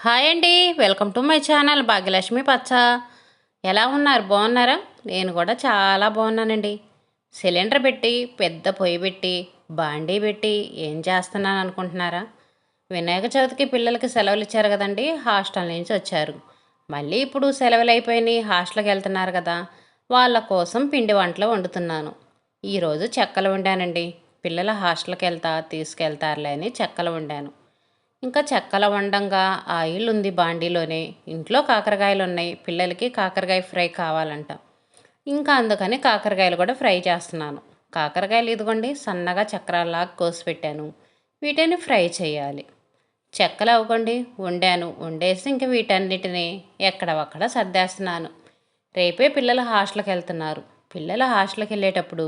Hi అండి. Welcome to my channel Bhagyalakshmi పచ్చ. ఎలా ఉన్నారు? బాగున్నారా? నేను కూడా చాలా బాగున్నానండి. సిలిండర్ పెట్టి పెద్ద పొయ్యి పెట్టి బాండీ పెట్టి ఏం చేస్తున్నాను అనుకుంటున్నారా? వినాయక చవితికి పిల్లలకి సెలవులు ఇచ్చారు కదండి, హాస్టల్ నుంచి వచ్చారు. మళ్ళీ ఇప్పుడు సెలవులు అయిపోయినాయి, హాస్టల్కి వెళ్తున్నారు కదా, వాళ్ళ కోసం పిండి వంటలు వండుతున్నాను. ఈరోజు చెక్కలు వండానండి. పిల్లల హాస్టల్కి తీసుకెళ్తారులే అని చెక్కలు వండాను. ఇంకా చెక్కల వండంగా ఆయిల్ ఉంది బాండీలోనే. ఇంట్లో కాకరకాయలు ఉన్నాయి, పిల్లలకి కాకరకాయ ఫ్రై కావాలంట. ఇంకా అందుకని కాకరకాయలు కూడా ఫ్రై చేస్తున్నాను. కాకరకాయలు ఇదిగోండి సన్నగా చక్రాల్లాగా కోసి పెట్టాను. వీటిని ఫ్రై చేయాలి. చెక్కలు అవ్వకండి వండాను, వండేసి ఇంక వీటన్నిటిని ఎక్కడవక్కడ సర్దేస్తున్నాను. రేపే పిల్లలు హాస్టల్కి వెళ్తున్నారు. పిల్లల హాస్టల్కి వెళ్ళేటప్పుడు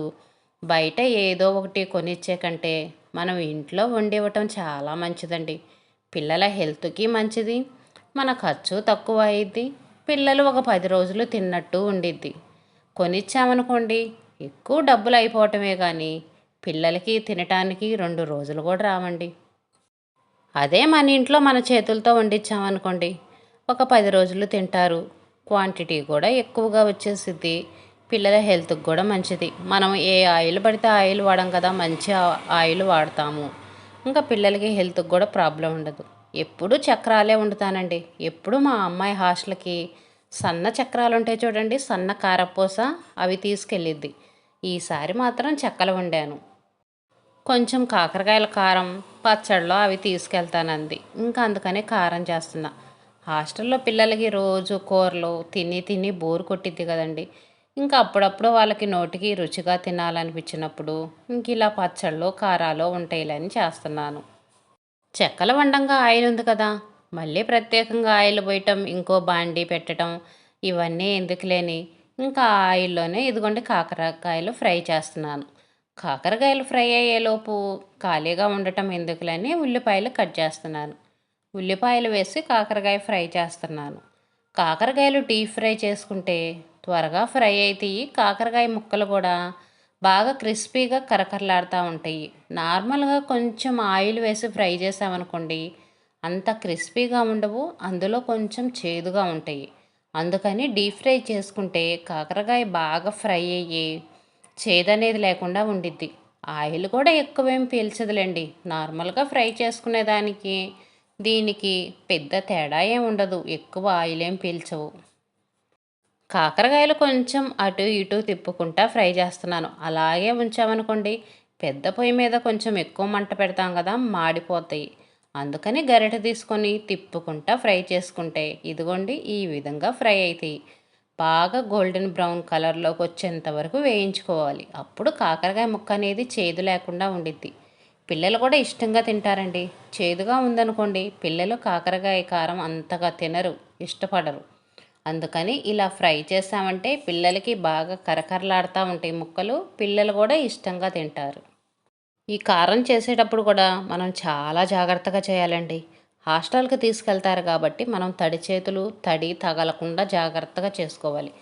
బయట ఏదో ఒకటి కొనిచ్చే కంటే మనం ఇంట్లో వండి ఇవ్వటం చాలా మంచిదండి. పిల్లల హెల్త్కి మంచిది, మన ఖర్చు తక్కువ అయ్యిద్ది, పిల్లలు ఒక 10 రోజులు తిన్నట్టు ఉండిద్ది. కొనిచ్చామనుకోండి ఎక్కువ డబ్బులు అయిపోవటమే కానీ పిల్లలకి తినటానికి 2 రోజులు కూడా రావండి. అదే మన ఇంట్లో మన చేతులతో వండించామనుకోండి ఒక 10 రోజులు తింటారు. క్వాంటిటీ కూడా ఎక్కువగా వచ్చేసిద్ది. పిల్లల హెల్త్కి కూడా మంచిది. మనం ఏ ఆయిల్ పడితే ఆయిల్ వాడం కదా, మంచి ఆయిల్ వాడతాము. ఇంకా పిల్లలకి హెల్త్కి కూడా ప్రాబ్లం ఉండదు. ఎప్పుడు చక్రాలే వండుతానండి. ఎప్పుడు మా అమ్మాయి హాస్టల్కి సన్న చక్రాలు ఉంటాయి చూడండి, సన్న కారపూస, అవి తీసుకెళ్ళిద్ది. ఈసారి మాత్రం చెక్కలు వండాను. కొంచెం కాకరకాయల కారం పచ్చడిలో అవి తీసుకెళ్తానంది. ఇంకా అందుకనే కారం చేస్తున్నా. హాస్టల్లో పిల్లలకి రోజు కూరలు తిని తిని బోరు కొట్టిద్ది కదండి. ఇంకా అప్పుడప్పుడు వాళ్ళకి నోటికి రుచిగా తినాలనిపించినప్పుడు ఇంక ఇలా పచ్చళ్ళు కారాలు ఉంటాయిలని చేస్తున్నాను. చెక్కల వండంగా ఆయిల్ ఉంది కదా, మళ్ళీ ప్రత్యేకంగా ఆయిల్ పోయటం, ఇంకో బాండీ పెట్టడం, ఇవన్నీ ఎందుకులేని ఇంకా ఆయిల్లోనే ఇదిగోండి కాకరకాయలు ఫ్రై చేస్తున్నాను. కాకరకాయలు ఫ్రై అయ్యేలోపు ఖాళీగా ఉండటం ఎందుకులని ఉల్లిపాయలు కట్ చేస్తున్నాను. ఉల్లిపాయలు వేసి కాకరకాయ ఫ్రై చేస్తున్నాను. కాకరకాయలు డీప్ ఫ్రై చేసుకుంటే త్వరగా ఫ్రై అవుతాయి. కాకరకాయ ముక్కలు కూడా బాగా క్రిస్పీగా కరకరలాడుతూ ఉంటాయి. నార్మల్గా కొంచెం ఆయిల్ వేసి ఫ్రై చేసామనుకోండి అంత క్రిస్పీగా ఉండవు, అందులో కొంచెం చేదుగా ఉంటాయి. అందుకని డీప్ ఫ్రై చేసుకుంటే కాకరకాయ బాగా ఫ్రై అయ్యి చేదనేది లేకుండా ఉండిద్ది. ఆయిల్ కూడా ఎక్కువేం పీల్చదులేండి. నార్మల్గా ఫ్రై చేసుకునేదానికి దీనికి పెద్ద తేడా ఏం ఉండదు, ఎక్కువ ఆయిల్ ఏం పీల్చవు. కాకరకాయలు కొంచెం అటు ఇటు తిప్పుకుంటా ఫ్రై చేస్తున్నాను. అలాగే ఉంచామనుకోండి పెద్ద పొయ్యి మీద కొంచెం ఎక్కువ మంట పెడతాం కదా, మాడిపోతాయి. అందుకని గరిటె తీసుకొని తిప్పుకుంటా ఫ్రై చేసుకుంటే ఇదిగోండి ఈ విధంగా ఫ్రై అవుతాయి. బాగా గోల్డెన్ బ్రౌన్ కలర్లోకి వచ్చేంత వరకు వేయించుకోవాలి. అప్పుడు కాకరకాయ ముక్క అనేది చేదు లేకుండా ఉండిద్ది. పిల్లలు కూడా ఇష్టంగా తింటారండి. చేదుగా ఉందనుకోండి పిల్లలు కాకరకాయ కారం అంతగా తినరు, ఇష్టపడరు. అందుకని ఇలా ఫ్రై చేసామంటే పిల్లలకి బాగా కరకరలాడుతూ ఉంటాయి ముక్కలు, పిల్లలు కూడా ఇష్టంగా తింటారు. ఈ కారం చేసేటప్పుడు కూడా మనం చాలా జాగ్రత్తగా చేయాలండి. హాస్టల్కి తీసుకెళ్తారు కాబట్టి మనం తడి చేతులు తడి తగలకుండా జాగ్రత్తగా చేసుకోవాలి.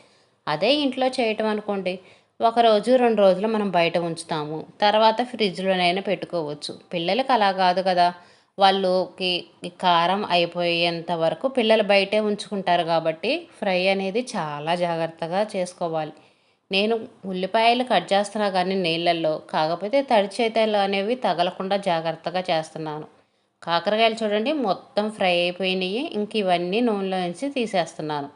అదే ఇంట్లో చేయటం అనుకోండి ఒకరోజు 2 రోజులు మనం బయట ఉంచుతాము, తర్వాత ఫ్రిడ్జ్లోనైనా పెట్టుకోవచ్చు. పిల్లలకి అలా కాదు కదా, వాళ్ళకి ఈ కారం అయిపోయేంత వరకు పిల్లలు బయటే ఉంచుకుంటారు కాబట్టి ఫ్రై అనేది చాలా జాగ్రత్తగా చేసుకోవాలి. నేను ఉల్లిపాయలు కట్ చేస్తున్నా కానీ నీళ్ళల్లో, కాకపోతే తడి చేతులు అనేవి తగలకుండా జాగ్రత్తగా చేస్తున్నాను. కాకరకాయలు చూడండి మొత్తం ఫ్రై అయిపోయినాయి. ఇంక ఇవన్నీ నూనెలో నుంచి తీసేస్తున్నాను.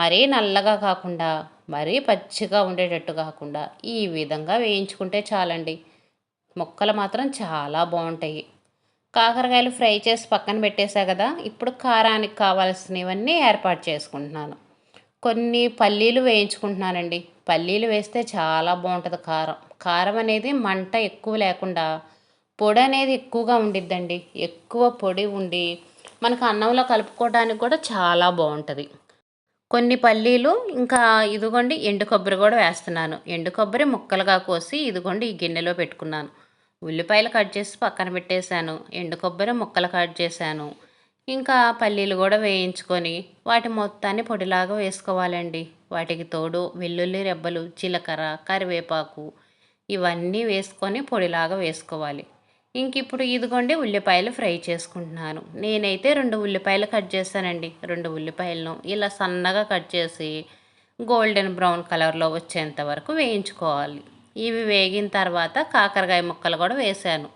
మరీ నల్లగా కాకుండా మరీ పచ్చిగా ఉండేటట్టు కాకుండా ఈ విధంగా వేయించుకుంటే చాలండి. ముక్కలు మాత్రం చాలా బాగుంటాయి. కాకరకాయలు ఫ్రై చేసి పక్కన పెట్టేసా కదా, ఇప్పుడు కారానికి కావాల్సినవన్నీ ఏర్పాటు చేసుకుంటున్నాను. కొన్ని పల్లీలు వేయించుకుంటున్నానండి. పల్లీలు వేస్తే చాలా బాగుంటుంది కారం. కారం అనేది మంట ఎక్కువ లేకుండా పొడి అనేది ఎక్కువగా ఉండిద్దండి. ఎక్కువ పొడి ఉండి మనకు అన్నంలో కలుపుకోవడానికి కూడా చాలా బాగుంటుంది. కొన్ని పల్లీలు ఇంకా ఇదిగోండి ఎండు కొబ్బరి కూడా వేస్తున్నాను. ఎండు కొబ్బరి ముక్కలుగా కోసి ఇదిగోండి ఈ గిన్నెలో పెట్టుకున్నాను. ఉల్లిపాయలు కట్ చేసి పక్కన పెట్టేశాను. ఎండు కొబ్బరి ముక్కలు కట్ చేశాను. ఇంకా పల్లీలు కూడా వేయించుకొని వాటి మొత్తాన్ని పొడిలాగా వేసుకోవాలండి. వాటికి తోడు వెల్లుల్లి రెబ్బలు, జీలకర్ర, కరివేపాకు, ఇవన్నీ వేసుకొని పొడిలాగా వేసుకోవాలి. ఇంక ఇప్పుడు ఇదిగోండి ఉల్లిపాయలు ఫ్రై చేసుకుంటున్నాను. నేనైతే 2 ఉల్లిపాయలు కట్ చేశానండి. 2 ఉల్లిపాయలను ఇలా సన్నగా కట్ చేసి గోల్డెన్ బ్రౌన్ కలర్‌లో వచ్చేంత వరకు వేయించుకోవాలి. ఇవి వేగిన తర్వాత కాకరకాయ ముక్కలు కూడా వేశాను.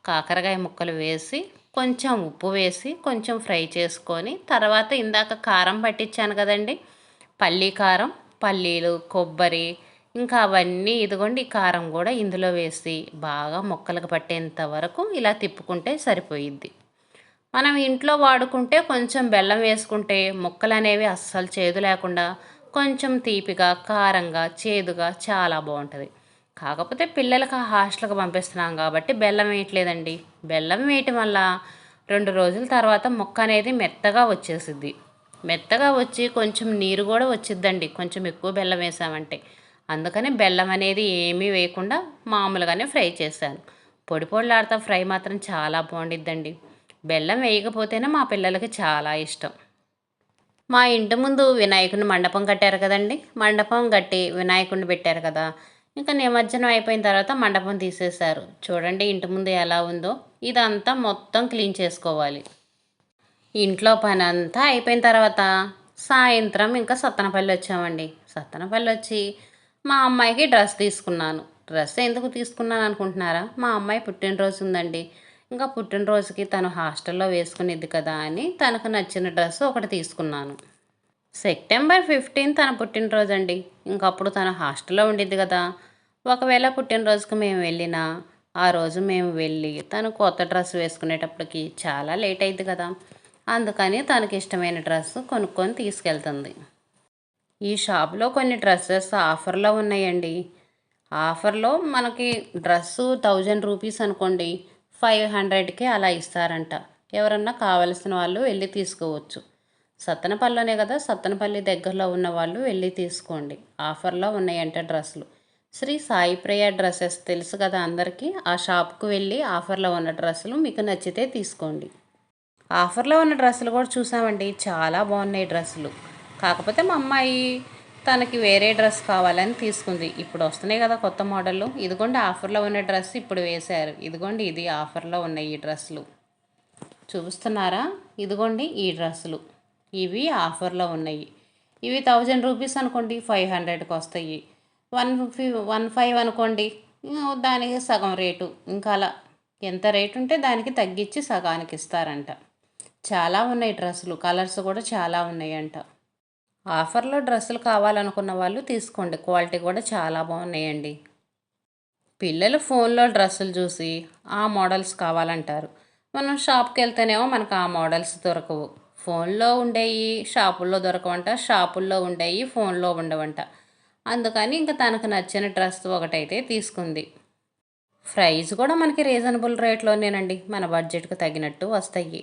కాకరకాయ ముక్కలు వేసి, కొంచెం ఉప్పు వేసి, కొంచెం ఫ్రై చేసుకొని, తర్వాత ఇందాక కారం పట్టించాను కదండీ! పల్లీ కారం, పల్లీలు, కొబ్బరి ఇంకా అవన్నీ ఇదిగోండి ఈ కారం కూడా ఇందులో వేసి బాగా ముక్కలకు పట్టేంత వరకు ఇలా తిప్పుకుంటే సరిపోయిద్ది. మనం ఇంట్లో వాడుకుంటే కొంచెం బెల్లం వేసుకుంటే ముక్కలనేవి అస్సలు చేదు లేకుండా కొంచెం తీపిగా, కారంగా, చేదుగా చాలా బావుంటది. కాకపోతే పిల్లలకి హాస్టల్‌కి పంపిస్తున్నాం కాబట్టి బెల్లం వేయట్లేదండి. బెల్లం వేయటం వల్ల 2 రోజుల తర్వాత ముక్క అనేది మెత్తగా వచ్చేసిద్ది. మెత్తగా వచ్చి కొంచెం నీరు కూడా వచ్చిద్దండి కొంచెం ఎక్కువ బెల్లం వేసామంటే. అందుకని బెల్లం అనేది ఏమీ వేయకుండా మామూలుగానే ఫ్రై చేశాను. పొడి పొడిలాడుతా ఫ్రై మాత్రం చాలా బావుండిద్దండి. బెల్లం వేయకపోతేనే మా పిల్లలకి చాలా ఇష్టం. మా ఇంటి ముందు వినాయకుడిని మండపం కట్టారు కదండీ! మండపం కట్టి వినాయకుడిని పెట్టారు కదా! ఇంకా నిమజ్జనం అయిపోయిన తర్వాత మండపం తీసేశారు. చూడండి ఇంటి ముందు ఎలా ఉందో! ఇదంతా మొత్తం క్లీన్ చేసుకోవాలి. ఇంట్లో పనంతా అయిపోయిన తర్వాత సాయంత్రం ఇంకా సత్తెనపల్లి వచ్చామండి. సత్తెనపల్లి వచ్చి మా అమ్మాయికి డ్రెస్ తీసుకున్నాను. డ్రెస్ ఎందుకు తీసుకున్నాను అనుకుంటున్నారా? మా అమ్మాయి పుట్టినరోజు ఉందండి. ఇంకా పుట్టినరోజుకి తను హాస్టల్లో వేసుకునేది కదా అని తనకు నచ్చిన డ్రెస్ ఒకటి తీసుకున్నాను. సెప్టెంబర్ 15 తన పుట్టినరోజండి. ఇంకప్పుడు తను హాస్టల్‌లో ఉండిద్ది గదా! ఒకవేళ పుట్టినరోజుకి మేము వెళ్ళినా, ఆ రోజు మేము వెళ్ళి తను కొత్త డ్రెస్ వేసుకునేటప్పటికి చాలా లేట్ అయిద్ది కదా! అందుకని తనకిష్టమైన డ్రెస్ కొనుక్కొని తీసుకెళ్తుంది. ఈ షాప్‌లో కొన్ని డ్రెసెస్ ఆఫర్‌లో ఉన్నాయండి. ఆఫర్‌లో మనకి డ్రెస్సు రూ. 1000 అనుకోండి, 500కి అలా ఇస్తారంట. ఎవరన్నా కావాల్సిన వాళ్ళు వెళ్ళి తీసుకోవచ్చు. సత్తెనపల్లిలోనే కదా! సత్తెనపల్లి దగ్గరలో ఉన్నవాళ్ళు వెళ్ళి తీసుకోండి. ఆఫర్‌లో ఉన్నాయంట డ్రెస్సులు. శ్రీ సాయి ప్రియ డ్రెసెస్ తెలుసు కదా అందరికీ. ఆ షాప్‌కి వెళ్ళి ఆఫర్‌లో ఉన్న డ్రెస్సులు మీకు నచ్చితే తీసుకోండి. ఆఫర్‌లో ఉన్న డ్రెస్సులు కూడా చూసామండి. చాలా బాగున్నాయి డ్రెస్సులు. కాకపోతే మా అమ్మాయి తనకి వేరే డ్రెస్ కావాలని తీసుకుంది. ఇప్పుడు వస్తున్నాయి కదా కొత్త మోడల్‌లు. ఇదిగోండి ఆఫర్‌లో ఉన్న డ్రెస్ ఇప్పుడు వేశారు. ఇదిగోండి ఇది ఆఫర్‌లో ఉన్నాయి ఈ డ్రెస్సులు. చూస్తున్నారా? ఇదిగోండి ఈ డ్రెస్సులు. ఇవి ఆఫర్‌లో ఉన్నాయి. ఇవి రూ. 1000 అనుకోండి 500కి వస్తాయి. 15 అనుకోండి దానికి సగం రేటు. ఇంకా అలా ఎంత రేటు ఉంటే దానికి తగ్గించి సగానికి ఇస్తారంట. చాలా ఉన్నాయి డ్రెస్సులు. కలర్స్ కూడా చాలా ఉన్నాయంట. ఆఫర్‌లో డ్రెస్సులు కావాలనుకున్న వాళ్ళు తీసుకోండి. క్వాలిటీ కూడా చాలా బాగున్నాయండి. పిల్లలు ఫోన్‌లో డ్రెస్సులు చూసి ఆ మోడల్స్ కావాలంటారు. మనం షాప్‌కెళ్తేనేమో మనకు ఆ మోడల్స్ దొరకవు. ఫోన్‌లో ఉండేయి షాపుల్లో దొరకవంట. షాపుల్లో ఉండేయి ఫోన్‌లో ఉండవంట. అందుకని ఇంక తనకు నచ్చిన డ్రెస్ ఒకటైతే తీసుకుంది. ప్రైస్ కూడా మనకి రీజనబుల్ రేట్‌లోనేనండి. మన బడ్జెట్‌కి తగినట్టు వస్తాయి.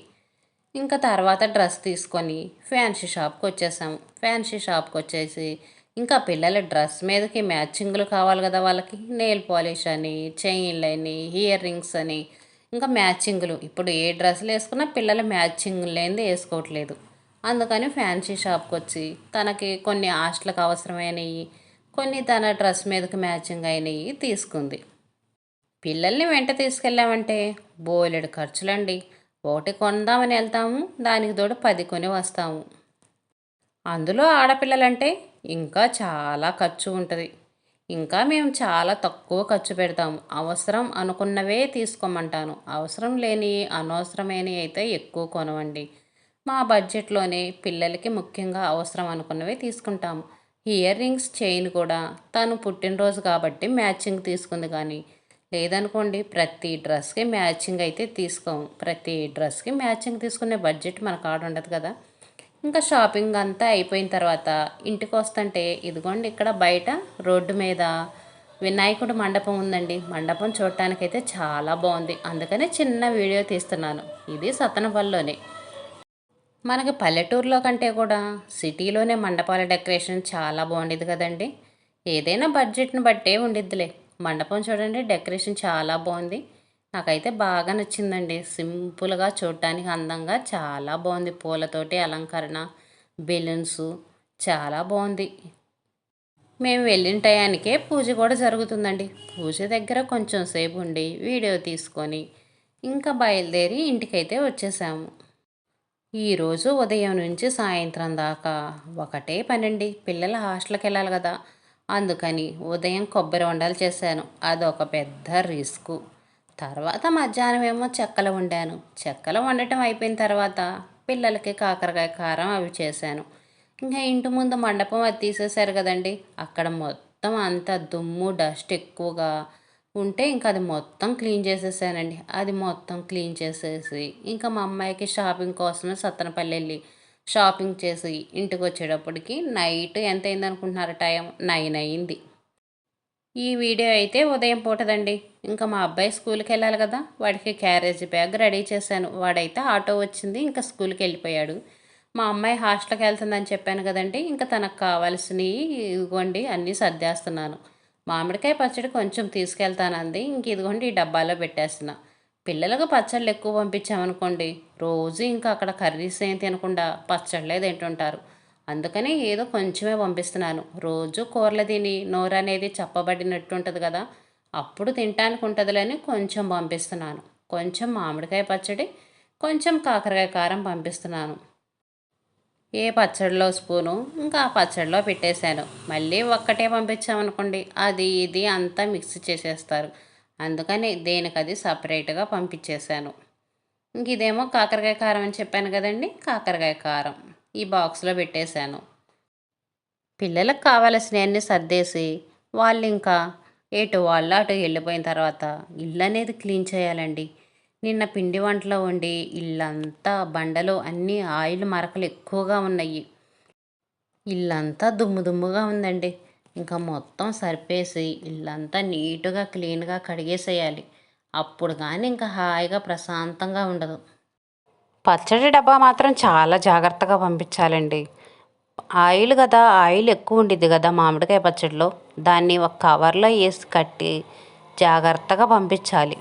ఇంకా తర్వాత డ్రెస్ తీసుకొని ఫ్యాన్సీ షాప్‌కొచ్చేసాము. ఫ్యాన్సీ షాప్‌కొచ్చేసి ఇంకా పిల్లల డ్రెస్ మీదకి మ్యాచింగులు కావాలి కదా వాళ్ళకి. నెయిల్ పాలిష్ అని, చైన్‌లని, ఇయర్ రింగ్స్ అని ఇంకా మ్యాచింగులు. ఇప్పుడు ఏ డ్రెస్సులు వేసుకున్నా పిల్లలు మ్యాచింగ్ లేనిదే వేసుకోవట్లేదు. అందుకని ఫ్యాన్సీ షాప్‌కొచ్చి తనకి కొన్ని హాస్టల్‌కి అవసరమైనయి, కొన్ని తన డ్రెస్ మీదకి మ్యాచింగ్ అయినయి తీసుకుంది. పిల్లల్ని వెంట తీసుకెళ్ళామంటే బోలెడు ఖర్చులండి. ఒకటి కొందామని వెళ్తాము, దానికి తోడు 10 కొని వస్తాము. అందులో ఆడపిల్లలంటే ఇంకా చాలా ఖర్చు ఉంటుంది. ఇంకా మేము చాలా తక్కువ ఖర్చు పెడతాము. అవసరం అనుకున్నవే తీసుకోమంటాను. అవసరం లేని అనవసరమైనవి అయితే ఎక్కువ కొనవండి. మా బడ్జెట్లోనే పిల్లలకి ముఖ్యంగా అవసరం అనుకున్నవే తీసుకుంటాము. ఇయర్ రింగ్స్ చైన్ కూడా తను పుట్టినరోజు కాబట్టి మ్యాచింగ్ తీసుకుంది కానీ లేదనుకోండి ప్రతి డ్రెస్కి మ్యాచింగ్ అయితే తీసుకోము. ప్రతి డ్రెస్కి మ్యాచింగ్ తీసుకునే బడ్జెట్ మన కాడ ఉండదు కదా! ఇంకా షాపింగ్ అంతా అయిపోయిన తర్వాత ఇంటికి వస్తుంటే ఇదిగోండి ఇక్కడ బయట రోడ్డు మీద వినాయకుడి మండపం ఉందండి. మండపం చూడటానికైతే చాలా బాగుంది. అందుకనే చిన్న వీడియో తీస్తున్నాను. ఇది సత్తెనపల్లిలోనే. మనకి పల్లెటూరులో కంటే కూడా సిటీలోనే మండపాల డెకరేషన్ చాలా బాగుండేది కదండి. ఏదైనా బడ్జెట్ని బట్టే ఉండిద్దిలే. మండపం చూడండి డెకరేషన్ చాలా బాగుంది. నాకైతే బాగా నచ్చిందండి. సింపుల్గా చూడటానికి అందంగా చాలా బాగుంది. పూలతోటి అలంకరణ, బెలూన్స్ చాలా బాగుంది. మేము వెళ్ళిన టయానికే పూజ కూడా జరుగుతుందండి. పూజ దగ్గర కొంచెం సేపు ఉండి వీడియో తీసుకొని ఇంకా బయలుదేరి ఇంటికైతే వచ్చేసాము. ఈరోజు ఉదయం నుంచి సాయంత్రం దాకా ఒకటే పనండి. పిల్లల హాస్టల్కి వెళ్ళాలి కదా, అందుకని ఉదయం కొబ్బరి వండలు చేశాను. అదొక పెద్ద రిస్కు. తర్వాత మధ్యాహ్నం ఏమో చెక్కలు వండాను. చెక్కలు వండటం అయిపోయిన తర్వాత పిల్లలకి కాకరకాయ కారం అవి చేశాను. ఇంకా ఇంటి ముందు మండపం అది తీసేశారు కదండి, అక్కడ మొత్తం అంతా దుమ్ము డస్ట్ ఎక్కువగా ఉంటే ఇంకా అది మొత్తం క్లీన్ చేసేసానండి. అది మొత్తం క్లీన్ చేసేసి ఇంకా మా అమ్మాయికి షాపింగ్ కోసమే సత్తెనపల్లి వెళ్ళి షాపింగ్ చేసి ఇంటికి వచ్చేటప్పటికి నైట్ ఎంత అయింది అనుకుంటున్నారు? టైం 9 అయింది. ఈ వీడియో అయితే ఉదయం పూటదండి. ఇంకా మా అబ్బాయి స్కూల్కి వెళ్ళాలి కదా, వాడికి క్యారేజ్ బ్యాగ్ రెడీ చేశాను. వాడైతే ఆటో వచ్చింది, ఇంకా స్కూల్కి వెళ్ళిపోయాడు. మా అమ్మాయి హాస్టల్కి వెళ్తుందని చెప్పాను కదండి, ఇంకా తనకు కావాల్సినవి ఇదిగోండి అన్నీ సర్దేస్తున్నాను. మామిడికాయ పచ్చడి కొంచెం తీసుకెళ్తానంది, ఇంక ఇదిగోండి ఈ డబ్బాలో పెట్టేస్తున్నా. పిల్లలకు పచ్చళ్ళు ఎక్కువ పంపించామనుకోండి, రోజు ఇంకా అక్కడ కర్రీస్ ఏం తినకుండా పచ్చళ్ళే తింటుంటారు. అందుకని ఏదో కొంచెమే పంపిస్తున్నాను. రోజు కూరలు తిని నోరు అనేది చప్పబడినట్టు ఉంటుంది కదా, అప్పుడు తినటానికి ఉంటుందిలేని కొంచెం పంపిస్తున్నాను. కొంచెం మామిడికాయ పచ్చడి, కొంచెం కాకరకాయ కారం పంపిస్తున్నాను. ఏ పచ్చడిలో స్పూను ఇంకా ఆ పచ్చడిలో పెట్టేశాను. మళ్ళీ ఒక్కటే పంపించామనుకోండి, అది ఇది అంతా మిక్స్ చేసేస్తారు. అందుకని దేనికది సపరేట్గా పంపించేశాను. ఇంక ఇదేమో కాకరకాయ కారం అని చెప్పాను కదండి, కాకరకాయ కారం ఈ బాక్స్లో పెట్టేశాను. పిల్లలకు కావలసినవన్నీ సర్దేసి వాళ్ళు ఇంకా ఎటు వాళ్ళు అటు వెళ్ళిపోయిన తర్వాత ఇల్లు అనేది క్లీన్ చేయాలండి. నిన్న పిండి వంటలో వండి ఇల్లంతా బండలు అన్నీ ఆయిల్ మరకలు ఎక్కువగా ఉన్నాయి. ఇల్లంతా దుమ్ము దుమ్ముగా ఉందండి. ఇంకా మొత్తం సర్పేసి ఇల్లంతా నీట్గా క్లీన్గా కడిగేసేయాలి. అప్పుడు కానీ ఇంకా హాయిగా ప్రశాంతంగా ఉండదు. పచ్చడి డబ్బా మాత్రం చాలా జాగ్రత్తగా పంపించాలండి. ఆయిల్ కదా, ఆయిల్ ఎక్కువ ఉండిద్ది కదా మామిడికాయ పచ్చడిలో, దాన్ని ఒక కవర్లో వేసి కట్టి జాగ్రత్తగా పంపించాలి.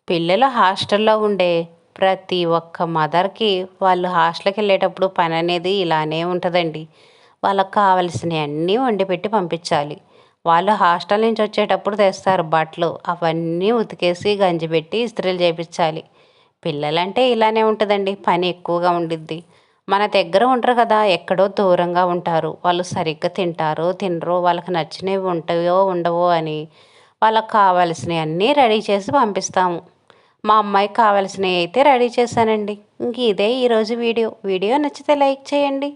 పిల్లలు హాస్టల్లో ఉండే ప్రతి ఒక్క మదర్కి వాళ్ళు హాస్టల్కి వెళ్ళేటప్పుడు పని అనేది ఇలానే ఉంటుందండి. వాళ్ళకి కావలసినవి అన్నీ వండి పెట్టి పంపించాలి. వాళ్ళు హాస్టల్ నుంచి వచ్చేటప్పుడు తెస్తారు బట్టలు, అవన్నీ ఉతికేసి గంజి పెట్టి ఇస్త్రీలు చేయించాలి. పిల్లలంటే ఇలానే ఉంటుందండి, పని ఎక్కువగా ఉండిద్ది. మన దగ్గర ఉంటారు కదా, ఎక్కడో దూరంగా ఉంటారు. వాళ్ళు సరిగ్గా తింటారో తినరో, వాళ్ళకి నచ్చినవి ఉంటాయో ఉండవో అని వాళ్ళకి కావాల్సినవి అన్నీ రెడీ చేసి పంపిస్తాము. మా అమ్మాయికి కావాల్సినవి అయితే రెడీ చేశానండి. ఇంక ఇదే ఈరోజు వీడియో నచ్చితే లైక్ చేయండి.